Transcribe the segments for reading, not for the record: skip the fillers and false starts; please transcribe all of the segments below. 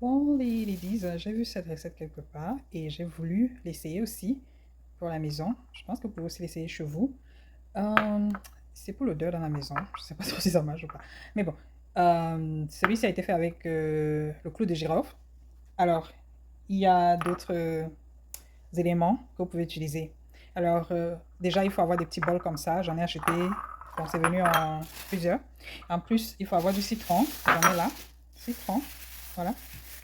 Bon, les ladies, j'ai vu cette recette quelque part et j'ai voulu l'essayer aussi pour la maison. Je pense que vous pouvez aussi l'essayer chez vous. Euh, c'est pour l'odeur dans la maison. Je ne sais pas trop si ça marche ou pas. Mais bon, celui-ci a été fait avec le clou de girofle. Alors, il y a d'autres éléments que vous pouvez utiliser. Alors, déjà, il faut avoir des petits bols comme ça. J'en ai acheté. Bon, c'est venu en plusieurs. En plus, il faut avoir du citron. J'en ai là. Citron. Voilà.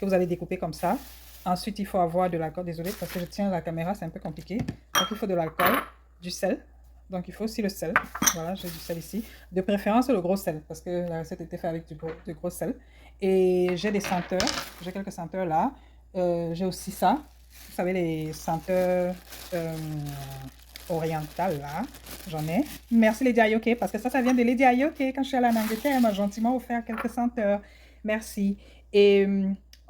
Que vous allez découper comme ça. Ensuite, il faut avoir de l'alcool. Désolé, parce que je tiens la caméra, c'est un peu compliqué. Donc, il faut de l'alcool, du sel. Donc, il faut aussi le sel. Voilà, j'ai du sel ici. De préférence, le gros sel, parce que la recette était faite avec du gros sel. Et j'ai des senteurs. J'ai quelques senteurs là. J'ai aussi ça. Vous savez, les senteurs orientales, là, j'en ai. Merci Lady Ayoke, parce que ça vient de Lady Ayoke. Quand je suis allée en Angleterre, elle m'a gentiment offert quelques senteurs. Merci. Et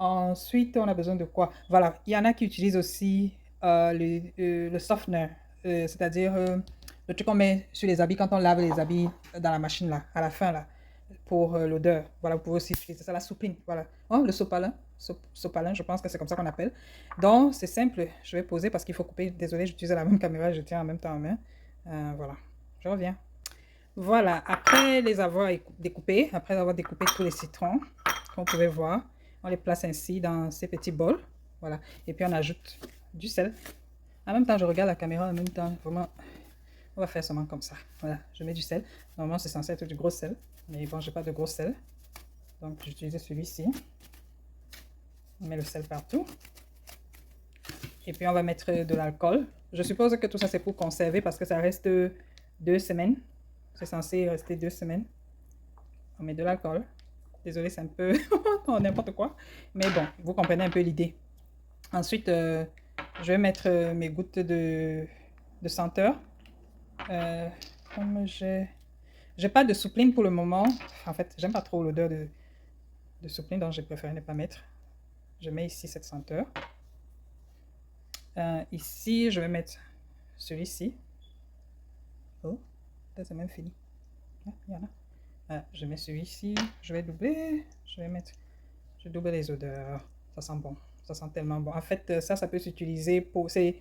ensuite, on a besoin de quoi? Voilà, il y en a qui utilisent aussi le softener, c'est-à-dire le truc qu'on met sur les habits quand on lave les habits dans la machine, là, à la fin, là, pour l'odeur. Voilà, vous pouvez aussi utiliser ça, la soupline. Voilà. Oh, le sopalin. Sopalin, je pense que c'est comme ça qu'on appelle. Donc, c'est simple. Je vais poser parce qu'il faut couper. Désolé, j'utilise la même caméra, je tiens en même temps en main. Voilà. Je reviens. Voilà. Après les avoir découpés, après avoir découpé tous les citrons, comme vous pouvez voir, on les place ainsi dans ces petits bols. Voilà. Et puis, on ajoute du sel. En même temps, je regarde la caméra en même temps. Vraiment, on va faire seulement comme ça. Voilà, je mets du sel. Normalement, c'est censé être du gros sel. Mais bon, j'ai pas de gros sel. Donc, j'utilise celui-ci. On met le sel partout. Et puis, on va mettre de l'alcool. Je suppose que tout ça, c'est pour conserver parce que ça reste 2 semaines. C'est censé rester 2 semaines. On met de l'alcool. Désolé, c'est un peu n'importe quoi. Mais bon, vous comprenez un peu l'idée. Ensuite, je vais mettre mes gouttes de senteur. Comme j'ai pas de soupline pour le moment. En fait, j'aime pas trop l'odeur de soupline, donc j'ai préféré ne pas mettre. Je mets ici cette senteur. Ici, je vais mettre celui-ci. Oh, là, c'est même fini. Ah, il y en a. Je mets celui-ci. Je vais doubler. Je double les odeurs. Ça sent bon. Ça sent tellement bon. En fait, ça peut s'utiliser pour. C'est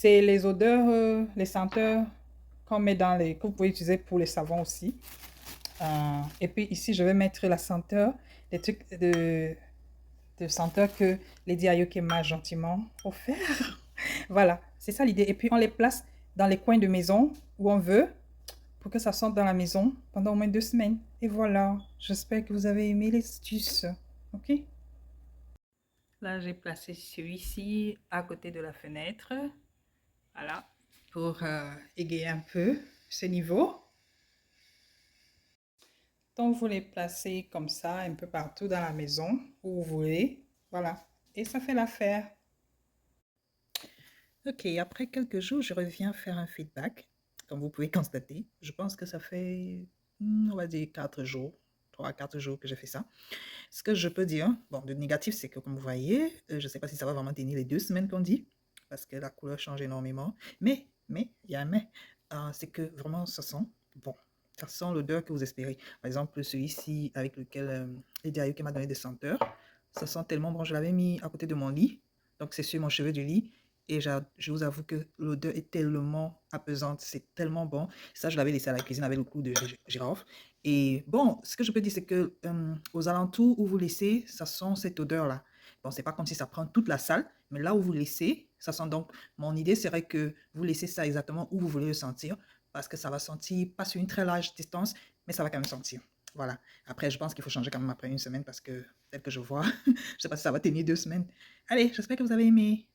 les odeurs, les senteurs qu'on met dans les. Que vous pouvez utiliser pour les savons aussi. Et puis ici, je vais mettre la senteur, des trucs de senteur que Lady Ayoke m'a gentiment offert. Voilà, c'est ça l'idée. Et puis on les place dans les coins de maison où on veut pour que ça sente dans la maison pendant au moins 2 semaines. Et voilà, j'espère que vous avez aimé l'astuce. Ok? Là, j'ai placé celui-ci à côté de la fenêtre. Voilà, pour égayer un peu ce niveau. Donc, vous les placez comme ça un peu partout dans la maison où vous voulez. Voilà. Et ça fait l'affaire. Ok, après quelques jours, je reviens faire un feedback. Comme vous pouvez constater, je pense que ça fait, on va dire, 4 jours, 3 à 4 jours que j'ai fait ça. Ce que je peux dire, bon, de négatif, c'est que comme vous voyez, je ne sais pas si ça va vraiment tenir les 2 semaines qu'on dit, parce que la couleur change énormément. Mais, il y a un mais, c'est que vraiment, ça sent bon. Ça sent l'odeur que vous espérez. Par exemple, celui-ci avec lequel Lady Ayoke m'a donné des senteurs, ça sent tellement bon. Je l'avais mis à côté de mon lit, donc c'est sur mon chevet du lit. Et je vous avoue que l'odeur est tellement apaisante, c'est tellement bon. Ça, je l'avais laissé à la cuisine avec le clou de girofle. Et bon, ce que je peux dire, c'est que aux alentours où vous laissez, ça sent cette odeur-là. Bon, c'est pas comme si ça prend toute la salle, mais là où vous laissez, ça sent donc. Mon idée serait que vous laissez ça exactement où vous voulez le sentir, parce que ça va sentir, pas sur une très large distance, mais ça va quand même sentir. Voilà. Après, je pense qu'il faut changer quand même après une semaine, parce que tel que je vois, je sais pas si ça va tenir 2 semaines. Allez, j'espère que vous avez aimé.